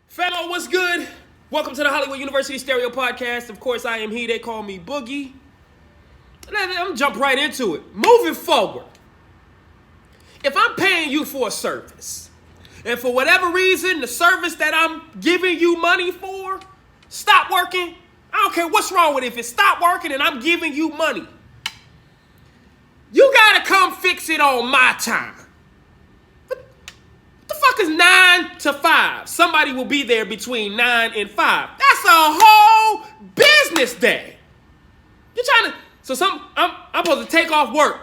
Fellow, what's good? Welcome to the Hollywood University Stereo Podcast. Of course, I am he. They call me Boogie. I'm gonna jump right into it. Moving forward, if I'm paying you for a service, and for whatever reason, the service that I'm giving you money for stop working, I don't care what's wrong with it. If it stopped working and I'm giving you money, you gotta come fix it on my time. What the fuck is 9 to 5? Somebody will be there between 9 and 5. That's a whole business day. You're trying to, I'm supposed to take off work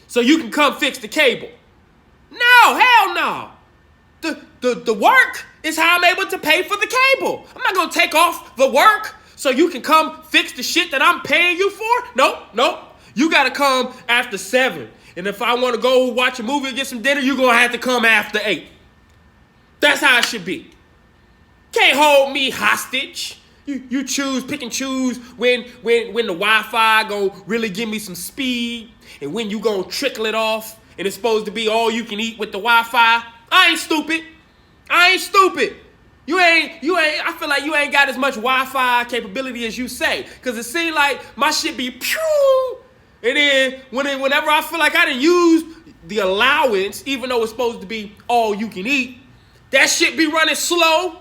so you can come fix the cable. No, hell no. The work is how I'm able to pay for the cable. I'm not gonna take off the work so you can come fix the shit that I'm paying you for. Nope. You gotta come after 7. And if I want to go watch a movie or get some dinner, you're gonna have to come after 8. That's how it should be. Can't hold me hostage. You pick and choose when the Wi-Fi gonna really give me some speed and when you gonna trickle it off and it's supposed to be all you can eat with the Wi-Fi. I ain't stupid. You ain't, I feel like you ain't got as much Wi-Fi capability as you say. Cause it seems like my shit be pew. And then whenever I feel like I didn't use the allowance, even though it's supposed to be all you can eat, that shit be running slow.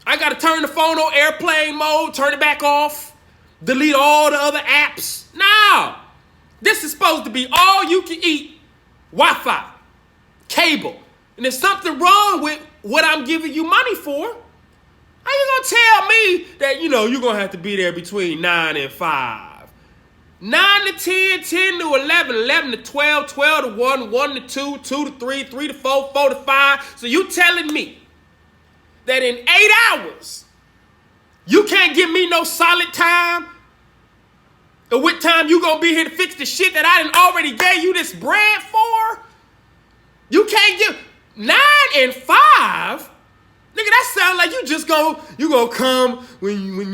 I gotta turn the phone on airplane mode, turn it back off, delete all the other apps. No, this is supposed to be all you can eat, Wi-Fi, cable. And if something wrong with what I'm giving you money for, how you gonna tell me that, you're gonna have to be there between 9 and 5? 9 to 10, 10 to 11, 11 to 12, 12 to 1, 1 to 2, 2 to 3, 3 to 4, 4 to 5. So you telling me that in 8 hours, you can't give me no solid time? Or what time you gonna be here to fix the shit that I done already gave you this bread for? You can't give 9 and 5? Nigga, that sound like you gonna come when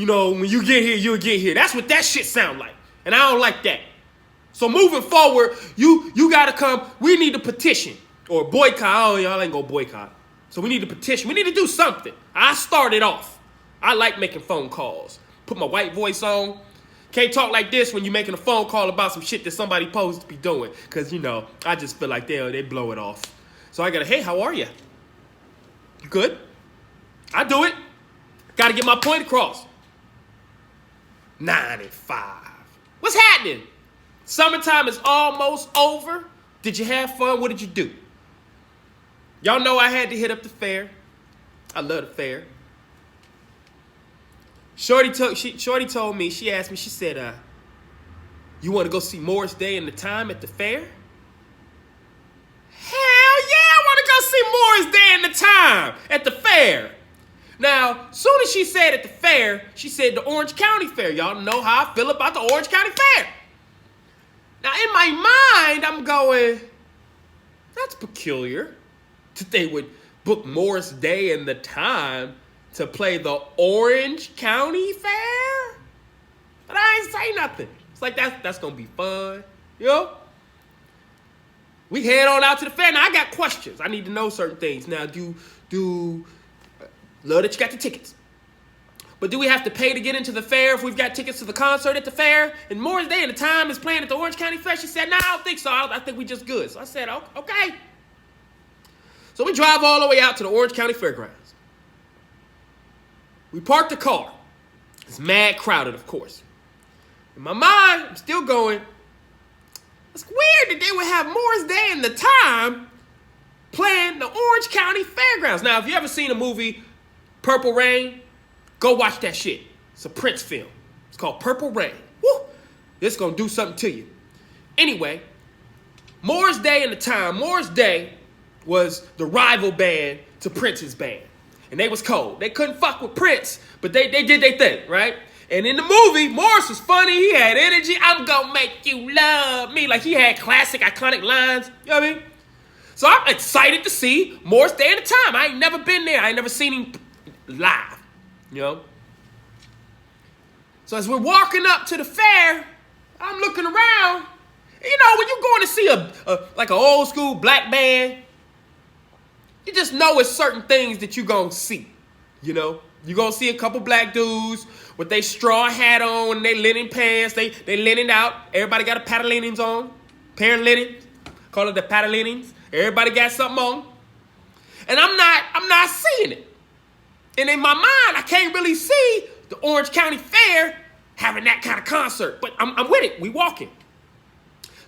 you get here, you'll get here. That's what that shit sound like. And I don't like that. So moving forward, you gotta come. We need to petition or boycott. Oh, y'all ain't gonna boycott. So we need to petition. We need to do something. I started off. I like making phone calls. Put my white voice on. Can't talk like this when you're making a phone call about some shit that somebody supposed to be doing. Cause I just feel like they blow it off. So I gotta, hey, how are you? You good? I do it. Gotta get my point across. 9 and 5. What's happening? Summertime is almost over. Did you have fun? What did you do? Y'all know I had to hit up the fair. I love the fair. Shorty told me, she asked me, she said, you want to go see Morris Day and the Time at the fair? Hell yeah, I want to go see Morris Day and the Time at the fair. Now, soon as she said at the fair, she said the Orange County Fair. Y'all know how I feel about the Orange County Fair. Now, in my mind, I'm going, that's peculiar that they would book Morris Day and the Time to play the Orange County Fair. But I ain't say nothing. It's like, that's going to be fun. We head on out to the fair. Now, I got questions. I need to know certain things. Now, love that you got the tickets. But do we have to pay to get into the fair if we've got tickets to the concert at the fair? And Morris Day and the Time is playing at the Orange County Fair. She said, nah, I don't think so. I think we just good. So I said, okay. So we drive all the way out to the Orange County Fairgrounds. We park the car. It's mad crowded, of course. In my mind, I'm still going, it's weird that they would have Morris Day and the Time playing the Orange County Fairgrounds. Now, if you ever seen a movie, Purple Rain, go watch that shit. It's a Prince film. It's called Purple Rain. Woo! It's gonna do something to you. Anyway, Morris Day and the Time. Morris Day was the rival band to Prince's band. And they was cold. They couldn't fuck with Prince, but they did their thing, right? And in the movie, Morris was funny. He had energy. I'm gonna make you love me. Like, he had classic, iconic lines. You know what I mean? So I'm excited to see Morris Day and the Time. I ain't never been there. I ain't never seen him live, So as we're walking up to the fair, I'm looking around, You know, when you're going to see like an old school black band, you just know it's certain things that you're going to see. You know, you're going to see a couple black dudes with their straw hat on and their linen pants. They linen out. Everybody got a pair of linens on. Pair of linens. Call it the pair of linens. Everybody got something on. And I'm not seeing it. And in my mind, I can't really see the Orange County Fair having that kind of concert. But I'm with it. We walking.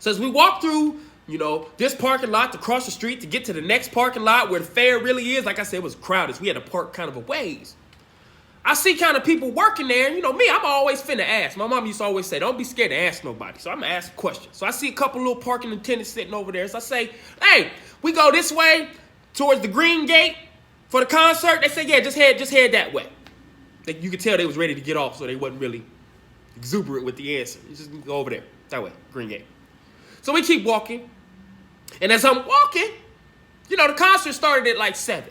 So as we walk through, you know, this parking lot to cross the street to get to the next parking lot where the fair really is, like I said, it was crowded. So we had to park kind of a ways. I see kind of people working there. You know me, I'm always finna ask. My mom used to always say, don't be scared to ask nobody. So I'm going to ask questions. So I see a couple little parking attendants sitting over there. So I say, hey, we go this way towards the green gate for the concert. They say, yeah, just head that way. You could tell they was ready to get off, so they wasn't really exuberant with the answer. You just go over there, that way, green gate. So we keep walking. And as I'm walking, you know, the concert started at like 7.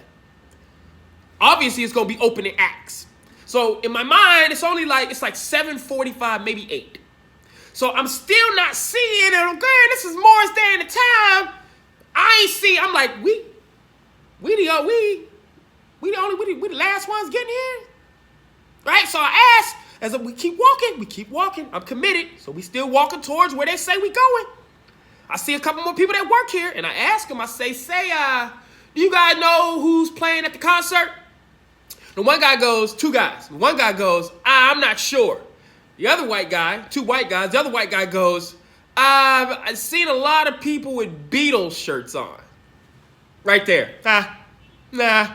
Obviously, it's going to be opening acts. So in my mind, it's like 7:45, maybe 8. So I'm still not seeing it. I'm going, this is Morris Day in the time. I ain't see. I'm like, we the last ones getting here, right? So I asked, as we keep walking. I'm committed. So we still walking towards where they say we going. I see a couple more people that work here, and I ask them. I say, do you guys know who's playing at the concert? The one guy goes, 2 guys. The one guy goes, I'm not sure. The other white guy, 2 white guys. The other white guy goes, I've seen a lot of people with Beatles shirts on. Right there. Nah.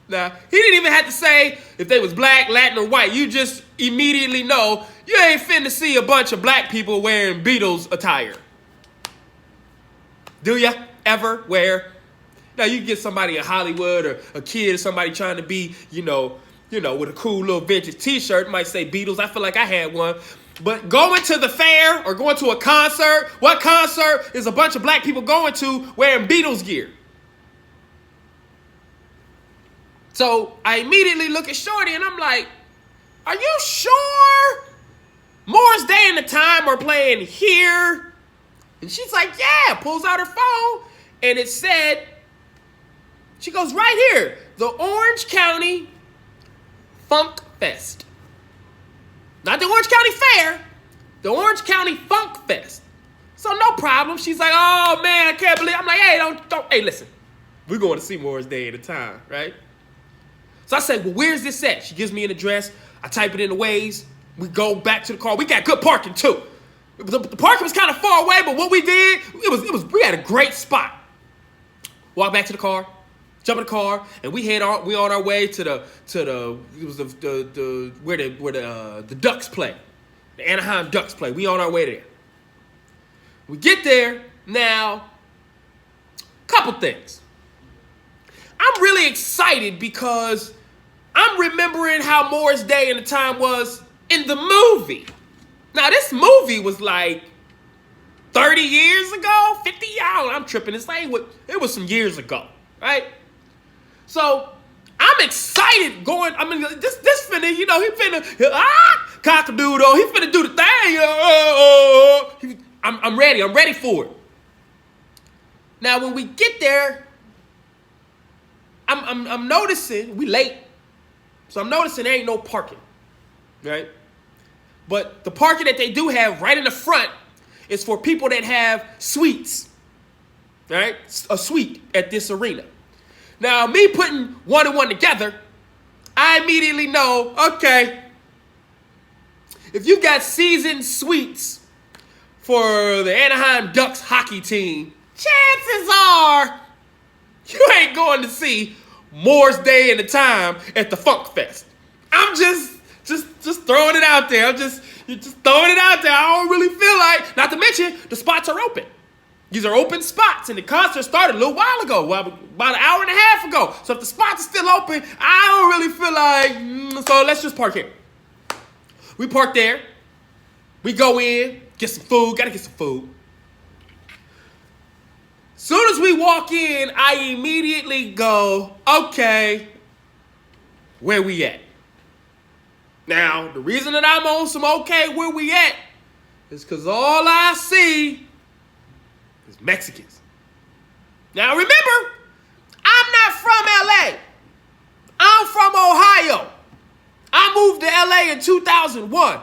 He didn't even have to say if they was black, Latin, or white. You just immediately know you ain't finna see a bunch of black people wearing Beatles attire. Do ya ever wear? Now, you get somebody in Hollywood or a kid or somebody trying to be, you know, with a cool little vintage t-shirt, might say Beatles. I feel like I had one. But going to the fair or going to a concert, what concert is a bunch of black people going to wearing Beatles gear? So I immediately look at Shorty and I'm like, are you sure Morris Day and the Time are playing here? And she's like, yeah, pulls out her phone and it said, she goes, right here, the Orange County Funk Fest. Not the Orange County Fair, the Orange County Funk Fest. So no problem. She's like, oh man, I can't believe. I'm like, hey, listen, we're going to see Morris Day at a time, right? So I say, well, where's this at? She gives me an address. I type it in the Waze. We go back to the car. We got good parking too. The parking was kind of far away, but what we did, we had a great spot. Walk back to the car. Jump in the car, and we on our way to where the Ducks play, the Anaheim Ducks play. We on our way there. We get there now. Couple things. I'm really excited because I'm remembering how Morris Day and the Time was in the movie. Now this movie was like 30 years ago, 50 years. I'm tripping. It was some years ago, right? So I'm excited going. I mean, this finna, he finna cock-a-doodle. He finna do the thing. I'm ready. I'm ready for it. Now when we get there, I'm noticing we late, so I'm noticing there ain't no parking, right? But the parking that they do have right in the front is for people that have suites, right? A suite at this arena. Now, me putting one and one together, I immediately know, okay, if you got season suites for the Anaheim Ducks hockey team, chances are you ain't going to see Morris Day and the Time at the Funk Fest. I'm just throwing it out there. You're just throwing it out there. I don't really feel like, not to mention, the spots are open. These are open spots, and the concert started a little while ago, about an hour and a half ago. So if the spots are still open, I don't really feel like, so let's just park here. We park there. We go in, get some food. Gotta get some food. Soon as we walk in, I immediately go, okay, where we at? Now, the reason that I'm on some okay where we at is because all I see Mexicans. Now remember, I'm not from LA. I'm from Ohio. I moved to LA in 2001.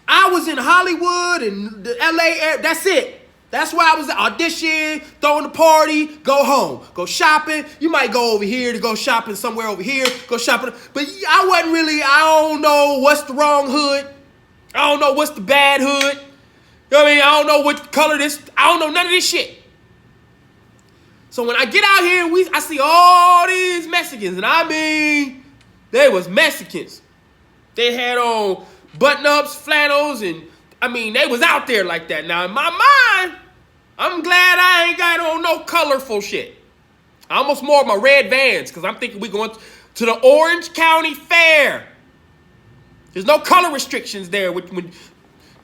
I was in Hollywood and the LA area. That's it. That's where I was at. Audition, throwing the party, go home. Go shopping. You might go over here to go shopping somewhere over here. Go shopping. But I wasn't really, I don't know what's the wrong hood. I don't know what's the bad hood. You know what I mean? I don't know what color this. I don't know none of this shit. So when I get out here and I see all these Mexicans, and I mean, they was Mexicans. They had on button-ups, flannels, and I mean, they was out there like that. Now, in my mind, I'm glad I ain't got on no colorful shit. I almost more of my red Vans, because I'm thinking we going to the Orange County Fair. There's no color restrictions there. When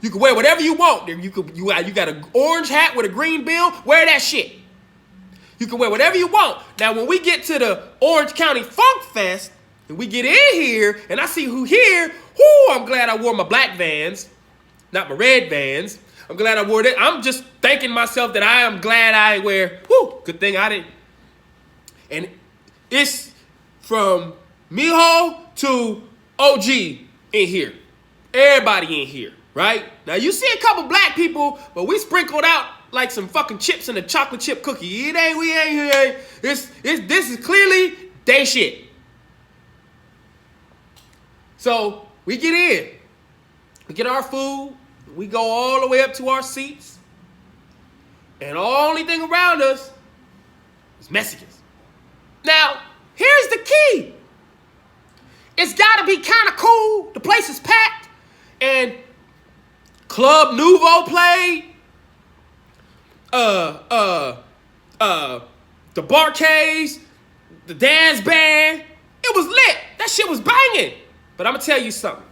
you can wear whatever you want. You got an orange hat with a green bill, wear that shit. You can wear whatever you want. Now, when we get to the Orange County Funk Fest, and we get in here, and I see who here, I'm glad I wore my black Vans, not my red Vans. I'm glad I wore that. I'm just thanking myself that I am glad I wear, good thing I didn't. And it's from Mijo to OG in here. Everybody in here, right? Now, you see a couple black people, but we sprinkled out like some fucking chips in a chocolate chip cookie. This is clearly they shit. So we get in. We get our food. We go all the way up to our seats. And the only thing around us is Mexicans. Now, here's the key. It's got to be kind of cool. The place is packed. And Club Nouveau played. The Barcades, the dance band. It was lit. That shit was banging. But I'm going to tell you something.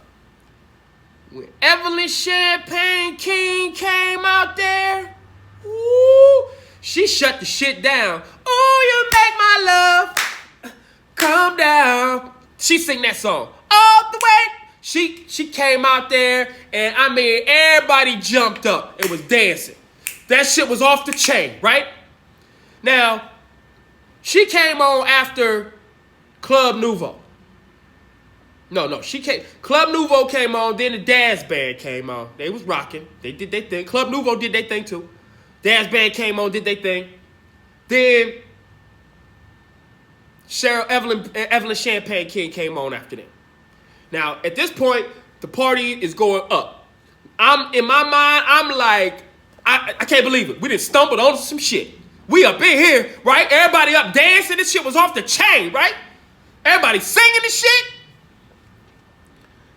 When Evelyn Champagne King came out there, she shut the shit down. Oh, you make my love come down. She sing that song all the way. She came out there, and I mean, everybody jumped up and was dancing. That shit was off the chain, right? Now, she came on after Club Nouveau. No, she came. Club Nouveau came on, then the dance band came on. They was rocking. They did their thing. Club Nouveau did their thing too. Dance band came on, did their thing. Then Evelyn Champagne King came on after them. Now, at this point, the party is going up. In my mind, I'm like, I can't believe it. We done stumbled onto some shit. We up in here, right? Everybody up dancing. This shit was off the chain, right? Everybody singing this shit.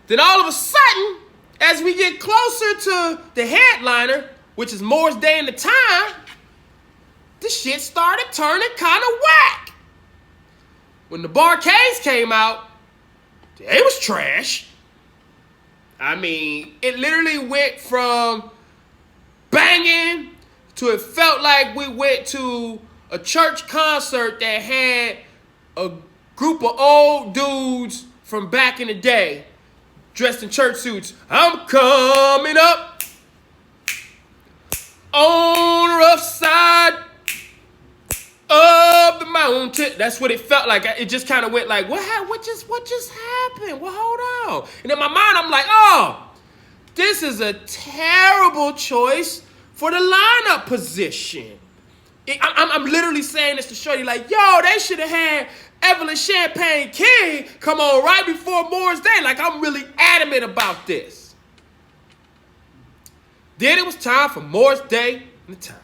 Then all of a sudden, as we get closer to the headliner, which is Morris Day and the Time, the shit started turning kind of whack. When the Barcades came out, it was trash. I mean, it literally went from banging to it felt like we went to a church concert that had a group of old dudes from back in the day dressed in church suits. I'm coming up on the rough side of the mountain. That's what it felt like. It just kind of went like, what just happened? Well, hold on. And in my mind, I'm like, oh, this is a terrible choice for the lineup position. I'm literally saying this to show you, like, yo, they should have had Evelyn Champagne King come on right before Morris Day. Like, I'm really adamant about this. Then it was time for Morris Day and the Time.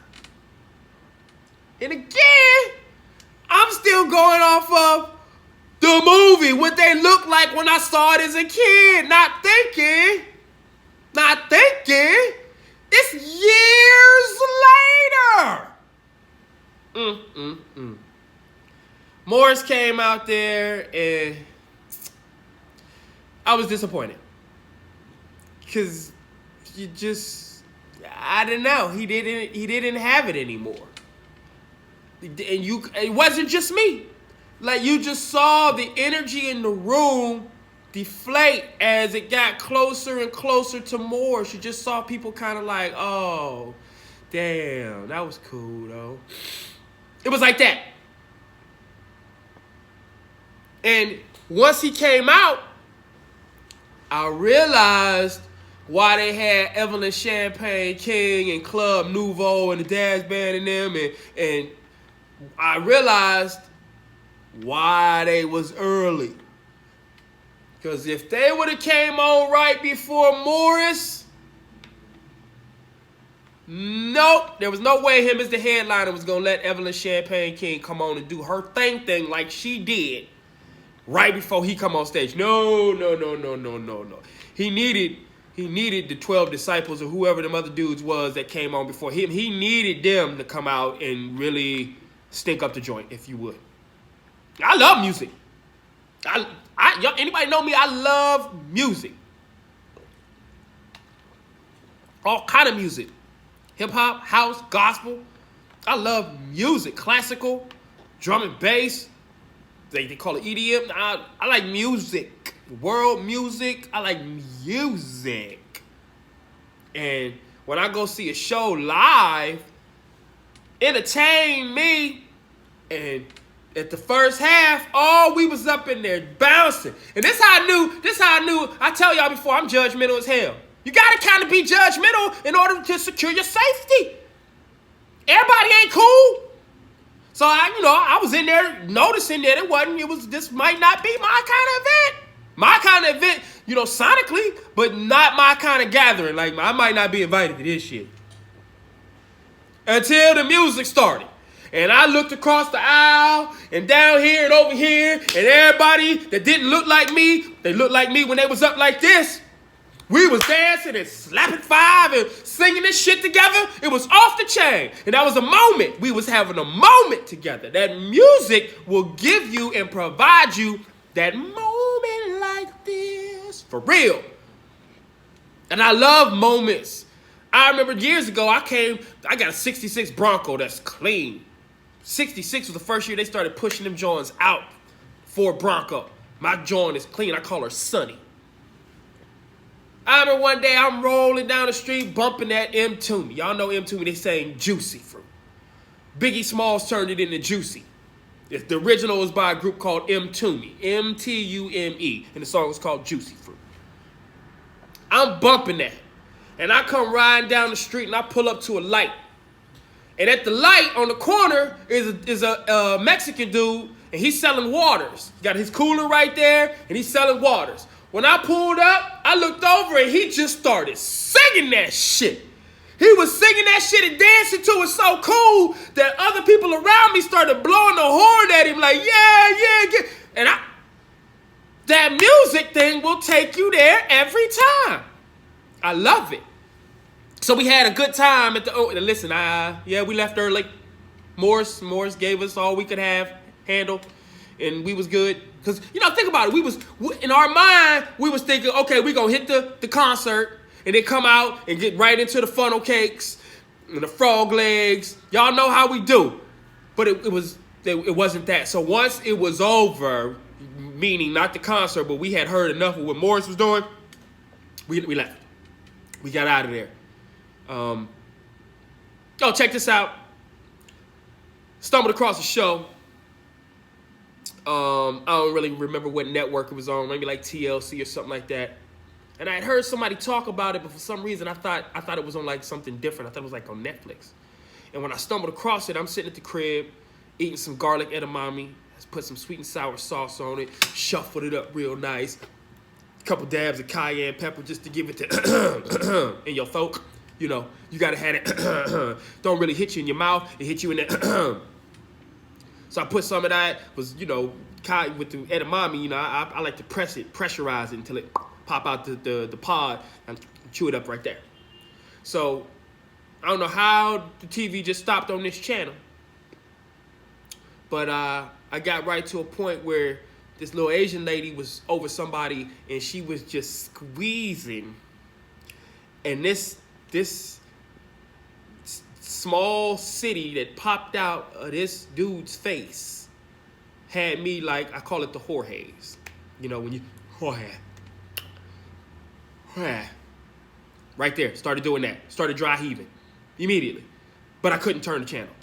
And again, I'm still going off of the movie, what they looked like when I saw it as a kid. Not thinking. It's years later. Morris came out there, and I was disappointed. Because I don't know. He didn't have it anymore. And it wasn't just me. Like, you just saw the energy in the room deflate as it got closer and closer to Morris. You just saw people kind of like, oh, Damn, that was cool, though. It was like that. And once he came out, I realized why they had Evelyn Champagne King and Club Nouveau and the Daz Band and them. And I realized why they was early. Because if they would have came on right before Morris, nope, there was no way him as the headliner was going to let Evelyn Champagne King come on and do her thing like she did right before he come on stage. No. He needed the 12 disciples or whoever them other dudes was that came on before him. He needed them to come out and really stink up the joint, if you would. I love music. Y'all, anybody know me? I love music. All kind of music. Hip-hop, house, gospel. I love music. Classical, drum and bass. They call it EDM. I like music. World music. I like music. And when I go see a show live, entertain me. And at the first half, we was up in there bouncing. And this how I knew. I tell y'all before, I'm judgmental as hell. You gotta kind of be judgmental in order to secure your safety. Everybody ain't cool. So I was in there noticing that this might not be my kind of event. My kind of event, sonically, but not my kind of gathering. Like, I might not be invited to this shit. Until the music started. And I looked across the aisle and down here and over here, and everybody that didn't look like me, they looked like me when they was up like this. We was dancing and slapping five and singing this shit together. It was off the chain. And that was a moment. We was having a moment together. That music will give you and provide you that moment like this. For real. And I love moments. I remember years ago, I got a 66 Bronco that's clean. 66 was the first year they started pushing them joints out for Bronco. My joint is clean. I call her Sunny. I remember one day I'm rolling down the street bumping that M. Toomey. Y'all know M. Toomey, they saying Juicy Fruit. Biggie Smalls turned it into Juicy. The original was by a group called M. Toomey. M-T-U-M-E. And the song was called Juicy Fruit. I'm bumping that. And I come riding down the street and I pull up to a light. And at the light on the corner is a Mexican dude, and he's selling waters. He got his cooler right there, and he's selling waters. When I pulled up, I looked over, and he just started singing that shit. He was singing that shit and dancing to it so cool that other people around me started blowing the horn at him like, yeah. And that music thing will take you there every time. I love it. So we had a good time at listen, we left early. Morris gave us all we could handle, and we was good. Because, think about it. In our mind, we was thinking, okay, we going to hit the concert and then come out and get right into the funnel cakes and the frog legs. Y'all know how we do. But it wasn't that. So once it was over, meaning not the concert, but we had heard enough of what Morris was doing, we left. We got out of there. Check this out. Stumbled across a show. I don't really remember what network it was on, maybe like TLC or something like that. And I had heard somebody talk about it, but for some reason I thought it was on like something different. I thought it was like on Netflix. And when I stumbled across it, I'm sitting at the crib, eating some garlic edamame, put some sweet and sour sauce on it, shuffled it up real nice. A couple dabs of cayenne pepper just to give it to in your throat. You gotta have it. Don't really hit you in your mouth. It hit you in the. So I put some of that. Was with the edamame. I like to pressurize it until it pop out the pod and chew it up right there. So I don't know how the TV just stopped on this channel, but I got right to a point where this little Asian lady was over somebody and she was just squeezing, and this small city that popped out of this dude's face had me like, I call it the whore haze. When you whore right there, started doing that, started dry heaving immediately. But I couldn't turn the channel.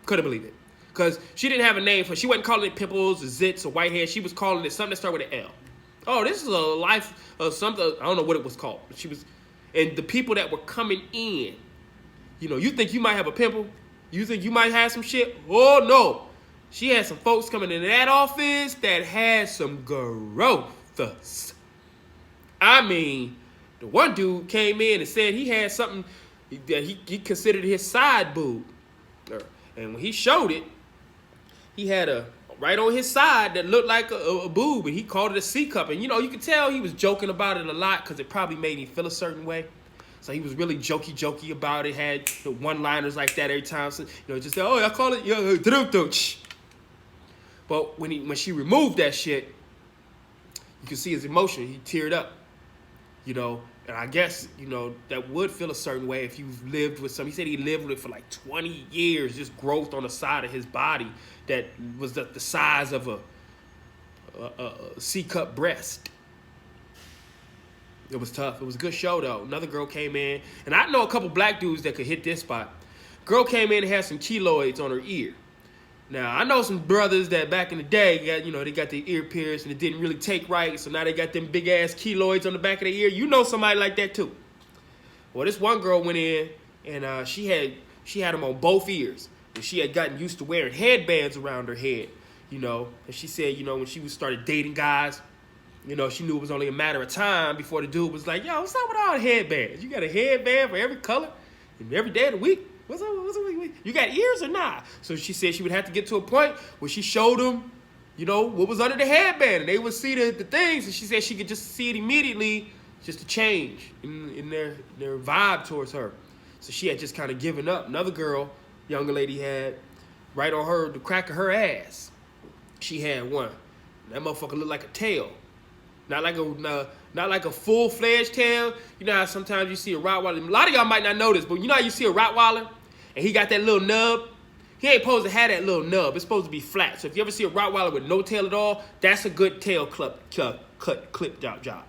Couldn't believe it. Because she didn't have a name for it. She wasn't calling it pimples or zits or whitehead. She was calling it something that started with an L. Oh, this is a life of something. I don't know what it was called. But she was, and the people that were coming in, you know, you think you might have a pimple? You think you might have some shit? Oh, no. She had some folks coming into that office that had some growth. I mean, the one dude came in and said he had something that he considered his side boob. And when he showed it, he had a right on his side that looked like a boob, and he called it a C cup. And, you know, you could tell he was joking about it a lot because it probably made him feel a certain way. So he was really jokey about it, had the one-liners like that every time. So, you know, just say, oh, I call it, but when she removed that shit, you can see his emotion. He teared up, you know. And I guess, you know, that would feel a certain way if you've lived with some. He said he lived with it for like 20 years, just growth on the side of his body that was the size of a C-cup breast. It was tough. It was a good show, though. Another girl came in, and I know a couple black dudes that could hit this spot. Girl came in and had some keloids on her ear. Now, I know some brothers that back in the day, they got their ear pierced and it didn't really take right, so now they got them big-ass keloids on the back of their ear. You know somebody like that, too. Well, this one girl went in, and she had them on both ears. And she had gotten used to wearing headbands around her head, you know. And she said, you know, when she started dating guys, you know, she knew it was only a matter of time before the dude was like, yo, what's up with all the headbands? You got a headband for every color and every day of the week? What's up? You got ears or not? So she said she would have to get to a point where she showed them, you know, what was under the headband. And they would see the things. And she said she could just see it immediately, just a change in their vibe towards her. So she had just kind of given up. Another girl, younger lady, had right on her, the crack of her ass. She had one. That motherfucker looked like a tail. Not like a full-fledged tail. You know how sometimes you see a Rottweiler. A lot of y'all might not know this, but you know how you see a Rottweiler and he got that little nub? He ain't supposed to have that little nub. It's supposed to be flat. So if you ever see a Rottweiler with no tail at all, that's a good tail clip job,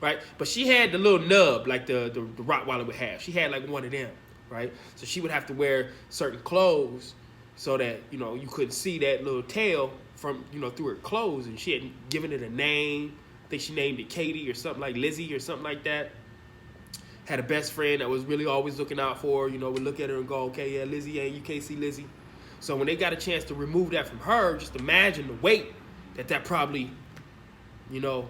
right? But she had the little nub like the Rottweiler would have. She had like one of them, right? So she would have to wear certain clothes so that, you know, you couldn't see that little tail from, you know, through her clothes. And she had given it a name. I think she named it Katie or something, like Lizzie or something like that. Had a best friend that was really always looking out for her. You know, would look at her and go, okay, yeah, Lizzie, yeah, you can't see Lizzie. So when they got a chance to remove that from her, just imagine the weight that probably, you know,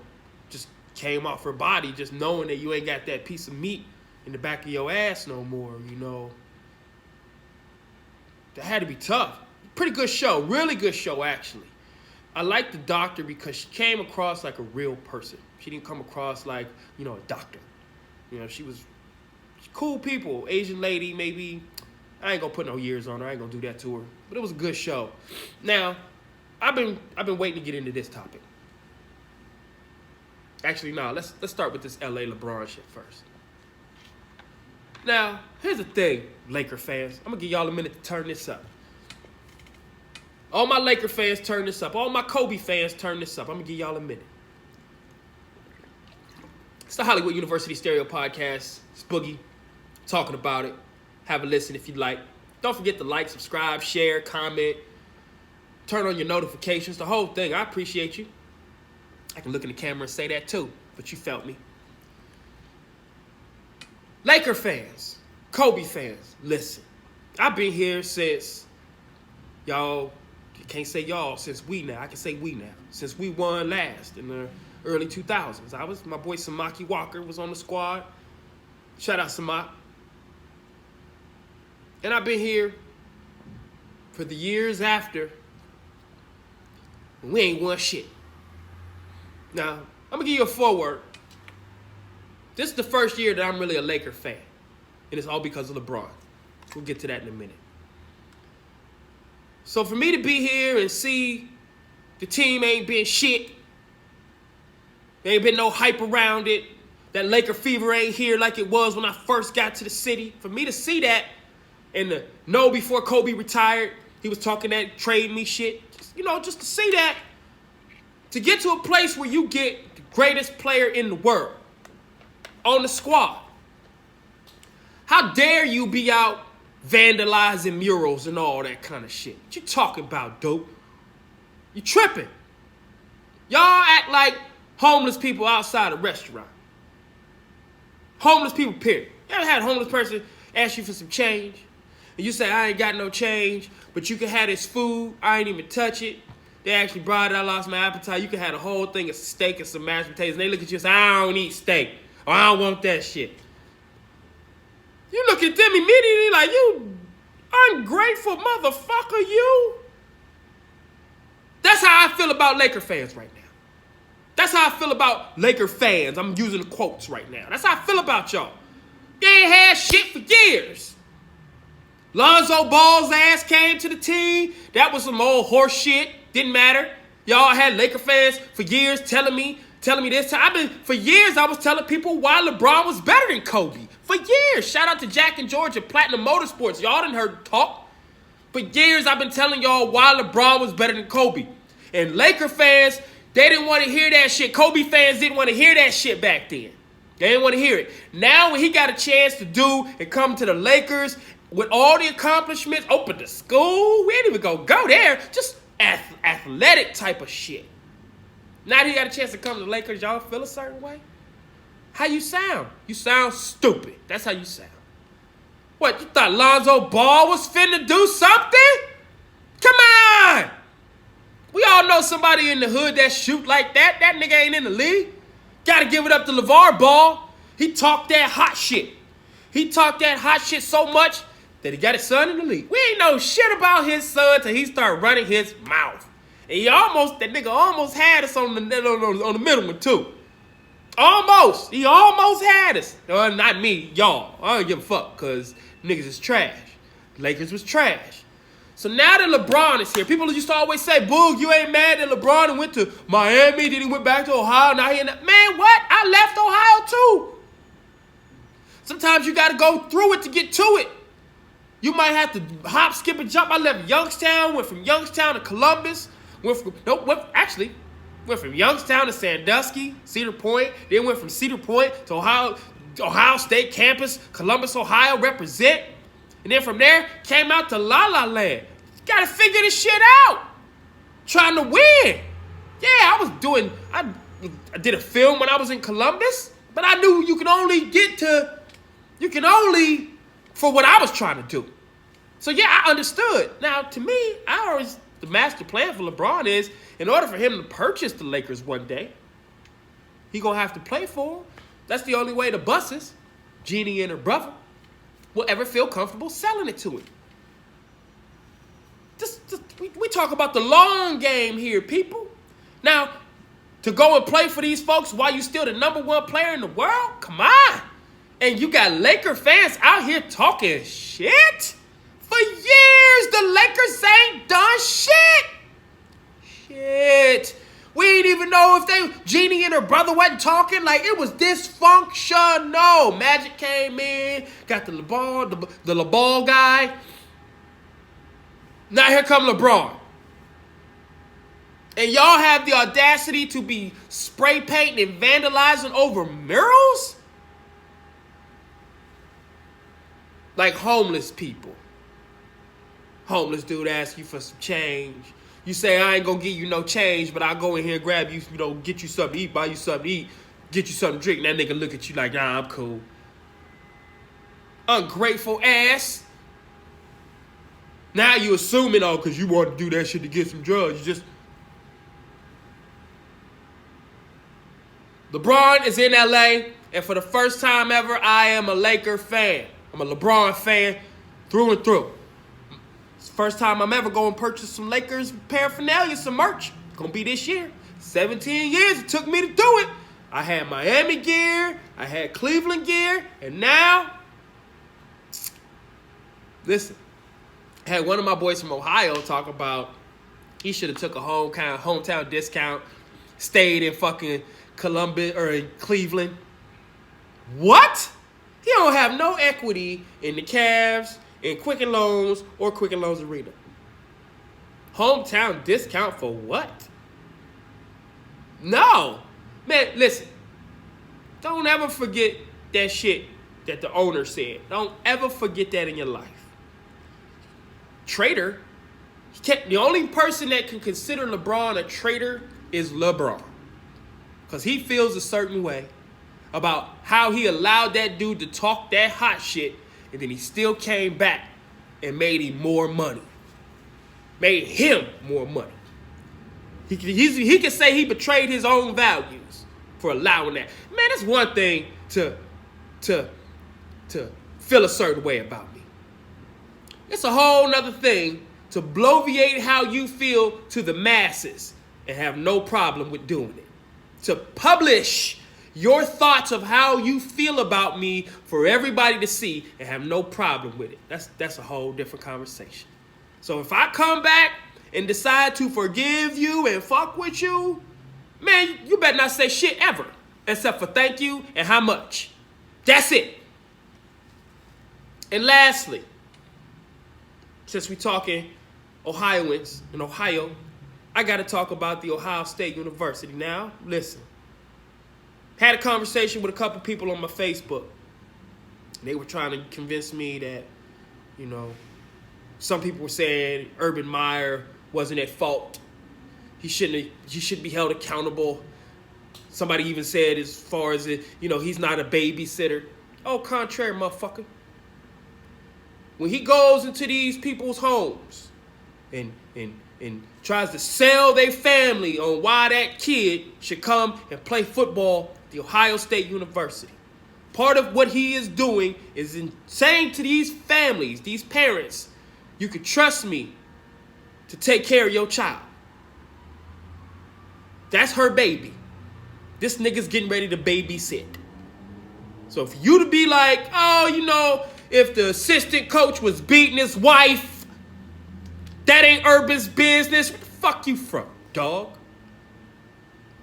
just came off her body, just knowing that you ain't got that piece of meat in the back of your ass no more, you know. That had to be tough. Pretty good show. Really good show, actually. I liked the doctor because she came across like a real person. She didn't come across like, you know, a doctor. You know, she cool people. Asian lady, maybe. I ain't gonna put no years on her. I ain't gonna do that to her. But it was a good show. Now, I've been waiting to get into this topic. Actually, no, let's start with this LA LeBron shit first. Now, here's the thing, Laker fans. I'm gonna give y'all a minute to turn this up. All my Laker fans, turn this up. All my Kobe fans, turn this up. I'm gonna give y'all a minute. It's the Hollywood University Stereo Podcast. It's Boogie talking about it. Have a listen if you'd like. Don't forget to like, subscribe, share, comment, turn on your notifications, the whole thing. I appreciate you. I can look in the camera and say that too, but you felt me. Laker fans, Kobe fans, listen. I've been here since y'all, you can't say y'all, since we now. I can say we now. Since we won last in the early 2000s. My boy Samaki Walker was on the squad. Shout out Samak. And I've been here for the years after. We ain't won shit. Now, I'm going to give you a foreword. This is the first year that I'm really a Laker fan. And it's all because of LeBron. We'll get to that in a minute. So for me to be here and see the team ain't been shit. There ain't been no hype around it. That Laker fever ain't here like it was when I first got to the city. For me to see that and to know before Kobe retired, he was talking that trade me shit. Just to see that. To get to a place where you get the greatest player in the world on the squad. How dare you be out vandalizing murals and all that kind of shit. What you talking about, dope? You tripping. Y'all act like homeless people outside a restaurant. Homeless people, period. You ever had a homeless person ask you for some change? And you say, I ain't got no change, but you can have this food. I ain't even touch it. They actually brought it. I lost my appetite. You can have a whole thing of steak and some mashed potatoes. And they look at you and say, I don't eat steak. Or I don't want that shit. You look at them immediately like, you ungrateful motherfucker, you. That's how I feel about Laker fans right now. That's how I feel about Laker fans. I'm using the quotes right now. That's how I feel about y'all. You ain't had shit for years. Lonzo Ball's ass came to the team. That was some old horse shit. Didn't matter. Y'all had Laker fans for years telling me this. For years I was telling people why LeBron was better than Kobe. For years. Shout out to Jack and George at Platinum Motorsports. Y'all done heard talk. For years I've been telling y'all why LeBron was better than Kobe. And Laker fans, they didn't want to hear that shit. Kobe fans didn't want to hear that shit back then. They didn't want to hear it. Now when he got a chance to do and come to the Lakers with all the accomplishments, open the school, we ain't even gonna go there. Just athletic type of shit. Now that he got a chance to come to the Lakers, y'all feel a certain way? How you sound? You sound stupid. That's how you sound. What, you thought Lonzo Ball was finna do something? Come on! We all know somebody in the hood that shoot like that. That nigga ain't in the league. Gotta give it up to LeVar Ball. He talked that hot shit. He talked that hot shit so much that he got his son in the league. We ain't know shit about his son till he started running his mouth. And that nigga almost had us on the middle one too. Almost. He almost had us. Not me, y'all. I don't give a fuck because niggas is trash. Lakers was trash. So now that LeBron is here, people used to always say, Boog, you ain't mad that LeBron went to Miami, then he went back to Ohio, now he in that. Man, what? I left Ohio too. Sometimes you got to go through it to get to it. You might have to hop, skip, and jump. I left Youngstown, went from Youngstown to Columbus, went from Youngstown to Sandusky, Cedar Point, then went from Cedar Point to Ohio State campus, Columbus, Ohio, represent. And then from there, came out to La La Land. Got to figure this shit out. Trying to win. Yeah, I did a film when I was in Columbus, but I knew you can only for what I was trying to do. So yeah, I understood. Now, to me, the master plan for LeBron is, in order for him to purchase the Lakers one day, he gonna have to play for them. That's the only way the buses, Jeannie and her brother, will ever feel comfortable selling it to him. We talk about the long game here, people. Now, to go and play for these folks while you still the #1 player in the world? Come on. And you got Laker fans out here talking shit? For years, the Lakers ain't done shit. Shit. We didn't even know if Jeannie and her brother wasn't talking. Like, it was dysfunctional. Magic came in, got the LeBall guy. Now here come LeBron. And y'all have the audacity to be spray painting and vandalizing over murals? Like homeless people. Homeless dude asks you for some change. You say, I ain't gonna give you no change, but I'll go in here and grab you, get you something to eat, buy you something to eat, get you something to drink. And that nigga look at you like, nah, I'm cool. Ungrateful ass. Now you assuming, because you want to do that shit to get some drugs. LeBron is in LA, and for the first time ever, I am a Laker fan. I'm a LeBron fan through and through. It's the first time I'm ever going to purchase some Lakers paraphernalia, some merch. It's going to be this year. 17 years it took me to do it. I had Miami gear, I had Cleveland gear, and now, listen, I had one of my boys from Ohio talk about he should have took a hometown discount, stayed in fucking Columbus or in Cleveland. What? He don't have no equity in the Cavs, in Quicken Loans, or Quicken Loans Arena. Hometown discount for what? No. Man, listen. Don't ever forget that shit that the owner said. Don't ever forget that in your life. traitor. The only person that can consider LeBron a traitor is LeBron. Because he feels a certain way about how he allowed that dude to talk that hot shit, and then he still came back and made him more money. Made him more money. He can say he betrayed his own values for allowing that. Man, that's one thing to feel a certain way about me. It's a whole nother thing to bloviate how you feel to the masses and have no problem with doing it. To publish your thoughts of how you feel about me for everybody to see and have no problem with it. That's a whole different conversation. So if I come back and decide to forgive you and fuck with you, man, you better not say shit ever. Except for thank you and how much. That's it. And lastly, since we're talking Ohioans in Ohio, I got to talk about the Ohio State University now. Listen, had a conversation with a couple people on my Facebook. They were trying to convince me that, you know, some people were saying Urban Meyer wasn't at fault. He shouldn't be held accountable. Somebody even said as far as it, you know, he's not a babysitter. Oh, contrary, motherfucker. When he goes into these people's homes and tries to sell their family on why that kid should come and play football at the Ohio State University, part of what he is doing is saying to these families, these parents, you can trust me to take care of your child. That's her baby. This nigga's getting ready to babysit. So for you to be like, oh, you know, if the assistant coach was beating his wife, that ain't Urban's business. Where the fuck you from, dog?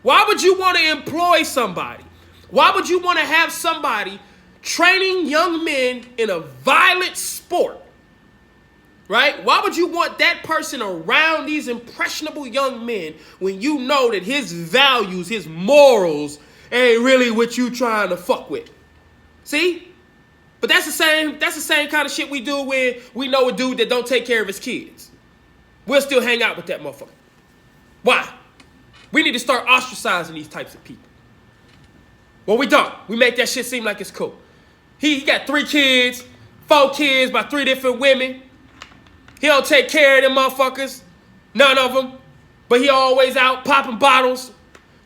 Why would you want to employ somebody? Why would you want to have somebody training young men in a violent sport? Right? Why would you want that person around these impressionable young men when you know that his values, his morals ain't really what you trying to fuck with? See? But that's the same kind of shit we do when we know a dude that don't take care of his kids. We'll still hang out with that motherfucker. Why? We need to start ostracizing these types of people. Well, we don't. We make that shit seem like it's cool. He got 3 kids, 4 kids by 3 different women. He don't take care of them motherfuckers. None of them. But he always out popping bottles,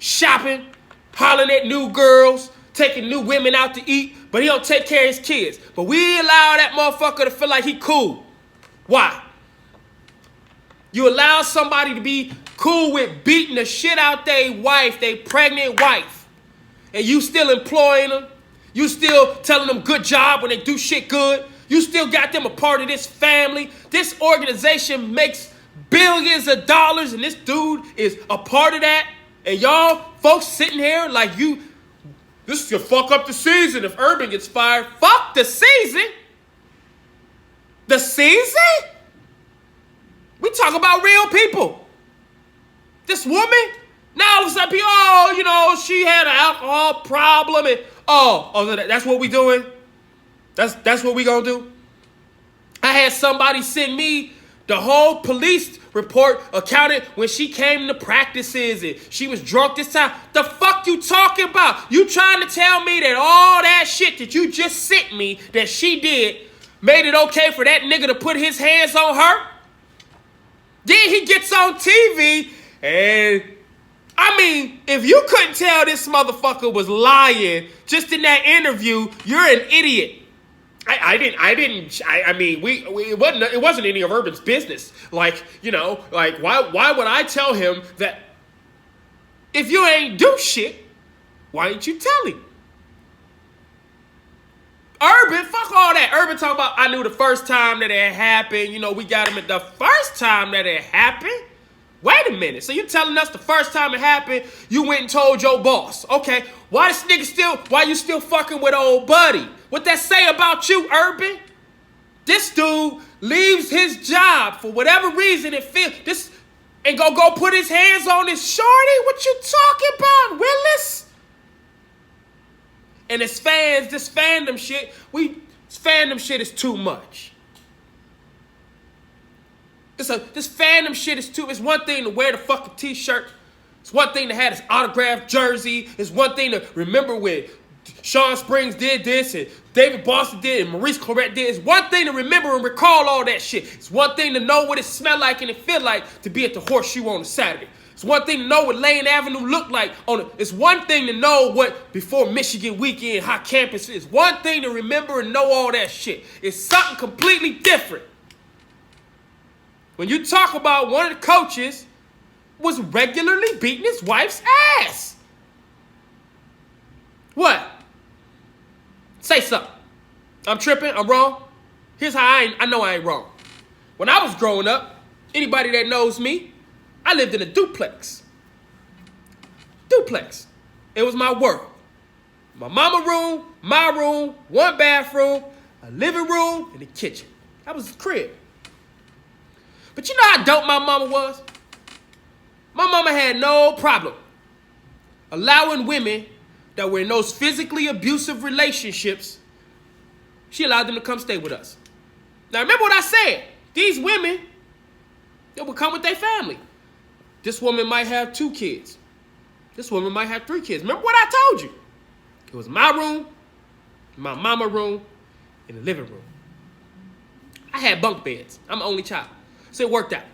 shopping, hollering at new girls, taking new women out to eat. But he don't take care of his kids. But we allow that motherfucker to feel like he cool. Why? You allow somebody to be cool with beating the shit out their wife, their pregnant wife. And you still employing them. You still telling them good job when they do shit good. You still got them a part of this family. This organization makes billions of dollars and this dude is a part of that. And y'all folks sitting here like you, this could fuck up the season if Urban gets fired. Fuck the season. The season? We talk about real people. This woman, now all of a sudden, oh, you know, she had an alcohol problem and that's what we doing? That's what we gonna do? I had somebody send me the whole police report accounted when she came to practices and she was drunk this time. The fuck you talking about? You trying to tell me that all that shit that you just sent me that she did made it okay for that nigga to put his hands on her? Then he gets on TV and, I mean, if you couldn't tell this motherfucker was lying just in that interview, you're an idiot. I mean, it wasn't any of Urban's business. Like, you know, like why would I tell him that if you ain't do shit, why ain't you tell him? Urban, fuck all that. Urban talking about I knew the first time that it happened. You know, we got him at the first time that it happened. Wait a minute. So you telling us the first time it happened, you went and told your boss. Okay, why you still fucking with old buddy? What that say about you, Urban? This dude leaves his job for whatever reason and go put his hands on his shorty? What you talking about, Willis? And as fans, this fandom shit is too much. This fandom shit is too. It's one thing to wear the fucking t-shirt. It's one thing to have his autographed jersey. It's one thing to remember when Sean Springs did this and David Boston did and Maurice Clarett did. It's one thing to remember and recall all that shit. It's one thing to know what it smelled like and it feel like to be at the Horseshoe on a Saturday. It's one thing to know what Lane Avenue looked like it's one thing to know what before Michigan weekend, hot campus is. One thing to remember and know all that shit. It's something completely different. When you talk about one of the coaches was regularly beating his wife's ass. What? Say something. I'm tripping? I'm wrong? Here's how I know I ain't wrong. When I was growing up, anybody that knows me, I lived in a duplex. Duplex. It was my world. My mama room, my room, one bathroom, a living room, and a kitchen. That was the crib. But you know how dope my mama was? My mama had no problem allowing women that were in those physically abusive relationships, she allowed them to come stay with us. Now remember what I said. These women, they would come with their family. This woman might have 2 kids. This woman might have 3 kids. Remember what I told you? It was my room, my mama room, and the living room. I had bunk beds. I'm the only child. So it worked out.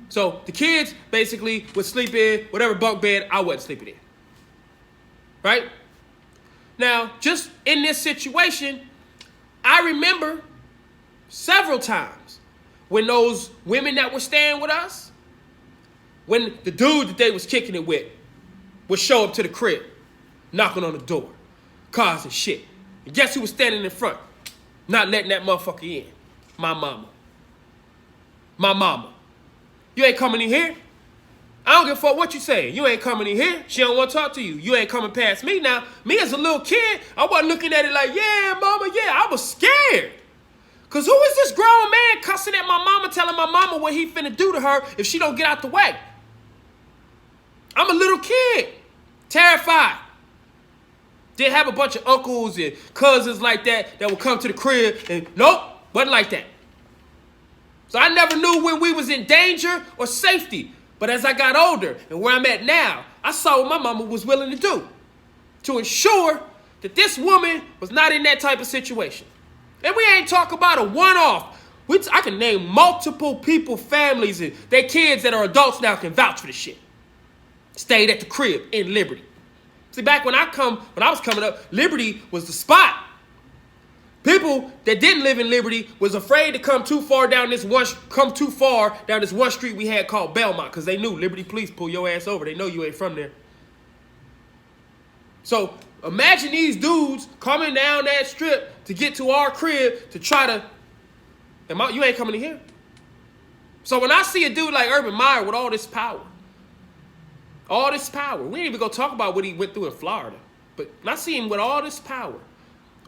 So the kids basically would sleep in whatever bunk bed I wasn't sleeping in. Right? Now, just in this situation, I remember several times when those women that were staying with us, when the dude that they was kicking it with would show up to the crib, knocking on the door, causing shit. And guess who was standing in front? Not letting that motherfucker in. My mama. My mama. You ain't coming in here. I don't give a fuck what you saying. You ain't coming in here. She don't want to talk to you. You ain't coming past me. Now, me as a little kid, I wasn't looking at it like, yeah, mama, yeah. I was scared. Because who is this grown man cussing at my mama, telling my mama what he finna do to her if she don't get out the way? I'm a little kid. Terrified. Didn't have a bunch of uncles and cousins like that would come to the crib and nope, wasn't like that. So I never knew when we was in danger or safety. But as I got older and where I'm at now, I saw what my mama was willing to do to ensure that this woman was not in that type of situation. And we ain't talking about a one-off. I can name multiple people, families, and their kids that are adults now can vouch for this shit. Stayed at the crib in Liberty. See, back when I was coming up, Liberty was the spot. People that didn't live in Liberty was afraid to come too far down this one street we had called Belmont, because they knew Liberty police pull your ass over. They know you ain't from there. So imagine these dudes coming down that strip to get to our crib to try to, you ain't coming in here. So when I see a dude like Urban Meyer with all this power, we ain't even gonna talk about what he went through in Florida, but when I see him with all this power,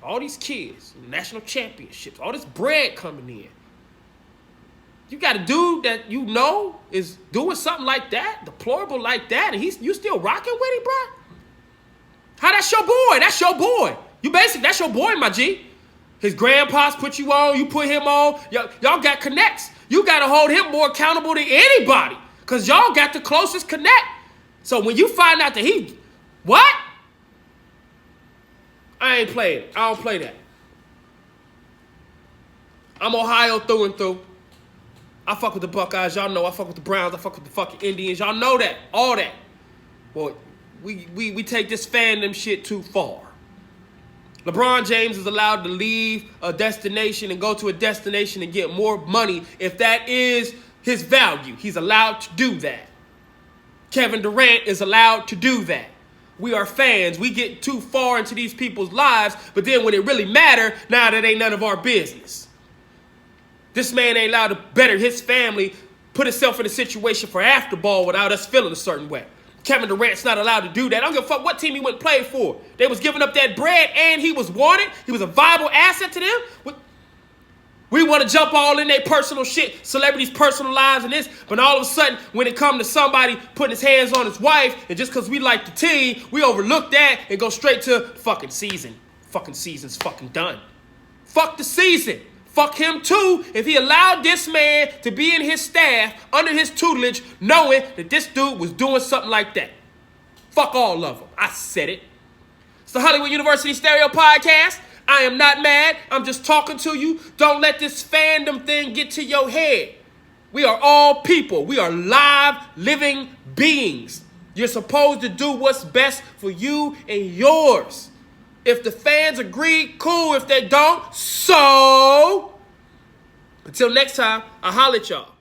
all these kids, national championships, all this bread coming in. You got a dude that you know is doing something like that, deplorable like that, and you still rocking with him, bro? How that's your boy? That's your boy. That's your boy, my G. His grandpa's put you on, you put him on. Y'all got connects. You got to hold him more accountable than anybody, because y'all got the closest connect. So when you find out that what? I ain't playing. I don't play that. I'm Ohio through and through. I fuck with the Buckeyes. Y'all know I fuck with the Browns. I fuck with the fucking Indians. Y'all know that. All that. Well, we take this fandom shit too far. LeBron James is allowed to leave a destination and go to a destination and get more money if that is his value. He's allowed to do that. Kevin Durant is allowed to do that. We are fans. We get too far into these people's lives, but then when it really matter, now that ain't none of our business. This man ain't allowed to better his family, put himself in a situation for after ball without us feeling a certain way. Kevin Durant's not allowed to do that. I don't give a fuck what team he went and played for. They was giving up that bread and he was wanted. He was a viable asset to them. We want to jump all in their personal shit, celebrities' personal lives and this, but all of a sudden, when it comes to somebody putting his hands on his wife, and just because we like the team, we overlook that and go straight to fucking season. Fucking season's fucking done. Fuck the season. Fuck him too if he allowed this man to be in his staff, under his tutelage, knowing that this dude was doing something like that. Fuck all of them. I said it. It's the Hollywood University Stereo Podcast. I am not mad. I'm just talking to you. Don't let this fandom thing get to your head. We are all people. We are live, living beings. You're supposed to do what's best for you and yours. If the fans agree, cool. If they don't, so. Until next time, I'll holler at y'all.